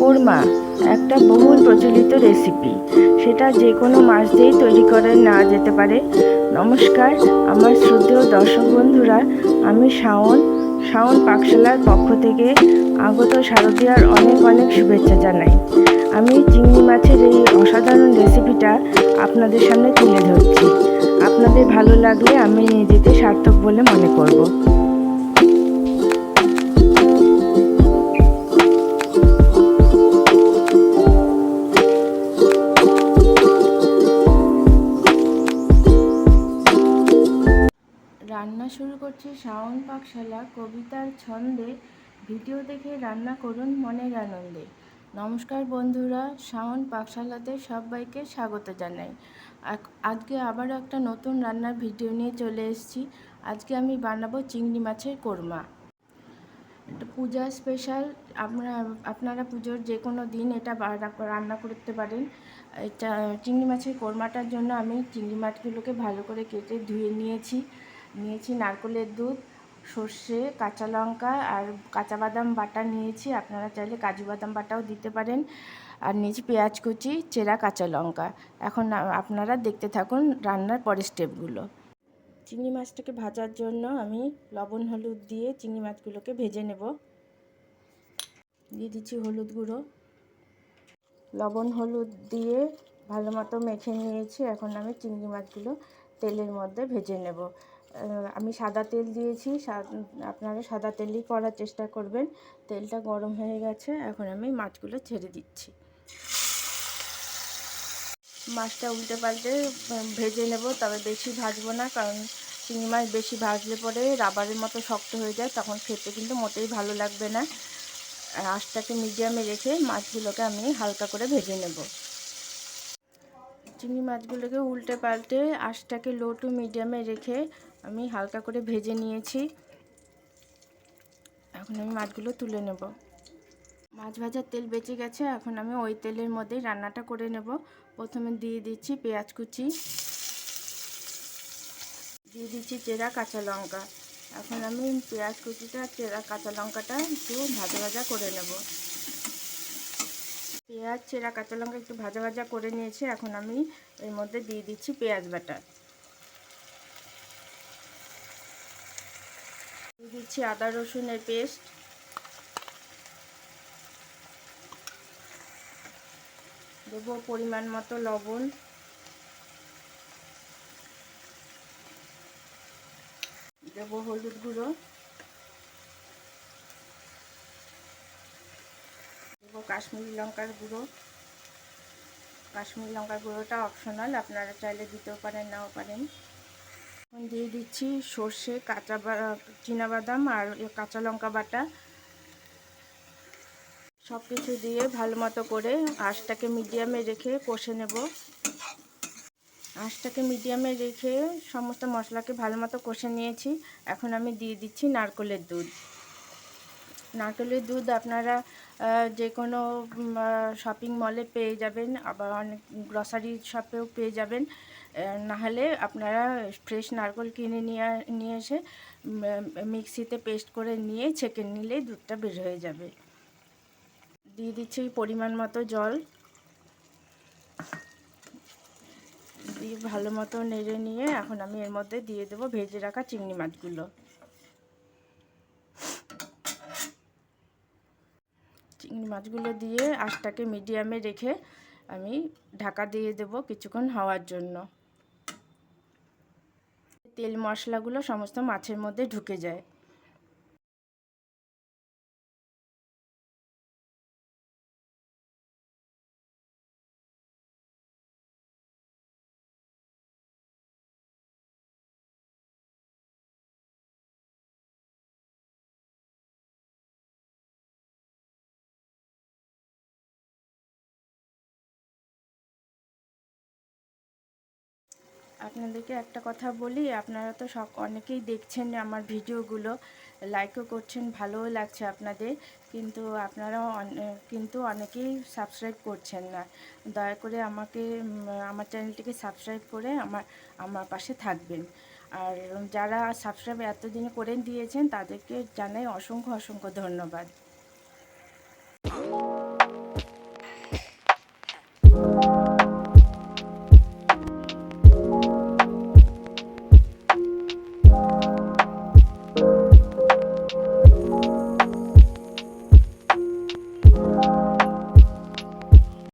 কোরমা একটা বহুল প্রচলিত রেসিপি, সেটা যে কোনো মাছ দিয়েই তৈরি করে নেওয়া যেতে পারে। নমস্কার আমার শ্রদ্ধেয় দর্শক বন্ধুরা, আমি শাওন পাকশালার পক্ষ থেকে আগত শারদীয়ার অনেক অনেক শুভেচ্ছা জানাই। আমি চিংড়ি মাছের এই অসাধারণ রেসিপিটা আপনাদের সামনে তুলে ধরছি। আপনাদের ভালো লাগলে আমি নিজেকে সার্থক বলে মনে করব। রান্না শুরু করছি শাওন পাকশালা কবিতার ছন্দে। ভিডিও দেখে রান্না করুন মনের আনন্দে। নমস্কার বন্ধুরা, শাওন পাকশালাতে সবাইকে স্বাগত জানাই। আজকে আবারও একটা নতুন রান্নার ভিডিও নিয়ে চলে এসেছি। আজকে আমি বানাবো চিংড়ি মাছের কোরমা। এটা পূজা স্পেশাল। আপনারা পুজোর যে কোনো দিন এটা রান্না করতে পারেন। এটা চিংড়ি মাছের কোরমাটার জন্য আমি চিংড়ি মাছগুলোকে ভালো করে কেটে ধুয়ে নিয়েছি নারকেলের দুধ, সর্ষে, কাঁচা লঙ্কা আর কাঁচা বাদাম বাটা নিয়েছি। আপনারা চাইলে কাজু বাদাম বাটাও দিতে পারেন। আর নিয়েছি পেঁয়াজ কুচি, চেরা কাঁচা লঙ্কা। এখন আপনারা দেখতে থাকুন রান্নার পরের স্টেপগুলো। চিংড়ি মাছটাকে ভাজার জন্য আমি লবণ হলুদ দিয়ে চিংড়ি মাছগুলোকে ভেজে নেব। দিয়ে দিচ্ছি হলুদ গুঁড়ো, লবণ হলুদ দিয়ে ভালো মতো মেখে নিয়েছি। এখন আমি চিংড়ি মাছগুলো তেলের মধ্যে ভেজে নেব। আমি সাদা তেল দিয়েছি, আপনারা সাদা তেলই করার চেষ্টা করবেন। তেলটা গরম হয়ে গেছে, এখন আমি মাছগুলো ছেড়ে দিচ্ছি। মাছটা উল্টে পাল্টে ভেজে নেব, তবে বেশি ভাজবো না, কারণ চিংড়ি মাছ বেশি ভাজলে পরে রাবারের মতো শক্ত হয়ে যায়, তখন খেতে কিন্তু মোটেই ভালো লাগবে না। আঁচটাকে মিডিয়ামে রেখে মাছগুলোকে আমি হালকা করে ভেজে নেব। চিংড়ি মাছগুলোকে উল্টে পাল্টে আঁচটাকে লো টু মিডিয়ামে রেখে আমি হালকা করে ভেজে নিয়েছি। এখন আমি মাছগুলো তুলে নেব। মাছ ভাজার তেল বেঁচে গেছে, এখন আমি ওই তেলের মধ্যেই রান্নাটা করে নেব। প্রথমে দিয়ে দিচ্ছি পেঁয়াজ কুচি, দিয়ে দিচ্ছি চেরা কাঁচা লঙ্কা। এখন আমি পেঁয়াজ কুচিটা চেরা কাঁচা লঙ্কাটা একটু ভাজা ভাজা করে নেব। পেঁয়াজ চেরা কাঁচা লঙ্কা একটু ভাজা ভাজা করে নিয়েছি। এখন আমি এর মধ্যে দিয়ে দিচ্ছি পেঁয়াজ বাটা, দিয়ে দিচ্ছি আদা রসুনের পেস্ট, দেবো পরিমাণ মতো লবণ, দেবো হলুদ গুঁড়ো, দেবো কাশ্মীরি লঙ্কার গুঁড়ো। কাশ্মীরি লঙ্কার গুঁড়োটা অপশনাল, আপনারা চাইলে দিতেও পারেন নাও পারেন। এখন দিয়ে দিচ্ছি সর্ষে, চীনাবাদাম আর কাঁচা লঙ্কা বাটা। সব কিছু দিয়ে ভালো মতো করে আঁচটাকে মিডিয়ামে রেখে কষে নেব। আঁচটাকে মিডিয়ামে রেখে সমস্ত মশলাকে ভালো মতো কষে নিয়েছি। এখন আমি দিয়ে দিচ্ছি নারকেলের দুধ। নারকেলের দুধ আপনারা যে কোনো শপিং মলে পেয়ে যাবেন, আবার অনেক গ্রসারি শপেও পেয়ে যাবেন। নাহলে আপনারা ফ্রেশ নারকেল কিনে নিয়ে এসে মিক্সিতে পেস্ট করে নিয়ে ছেঁকে নিলেই দুধটা বের হয়ে যাবে। দিয়ে দিচ্ছি পরিমাণ মতো জল, দিয়ে ভালো মতো নেড়ে নিয়ে এখন আমি এর মধ্যে দিয়ে দেবো ভেজে রাখা চিংড়ি মাছগুলো। চিংড়ি মাছগুলো দিয়ে আঁচটাকে মিডিয়ামে রেখে আমি ঢাকা দিয়ে দেব কিছুক্ষণ হওয়ার জন্য। তেল মশলাগুলো সমস্ত মাছের মধ্যে ঢুকে যায়। আপনাদেরকে একটা কথা বলি, আপনারা তো অনেকেই দেখছেন আমার ভিডিওগুলো, লাইকও করছেন, ভালোও লাগছে আপনাদের, কিন্তু আপনারা অনেকেই সাবস্ক্রাইব করছেন না। দয়া করে আমার চ্যানেলটিকে সাবস্ক্রাইব করে আমার পাশে থাকবেন। আর যারা সাবস্ক্রাইব এতদিন করে দিয়েছেন তাদেরকে জানাই অসংখ্য অসংখ্য ধন্যবাদ।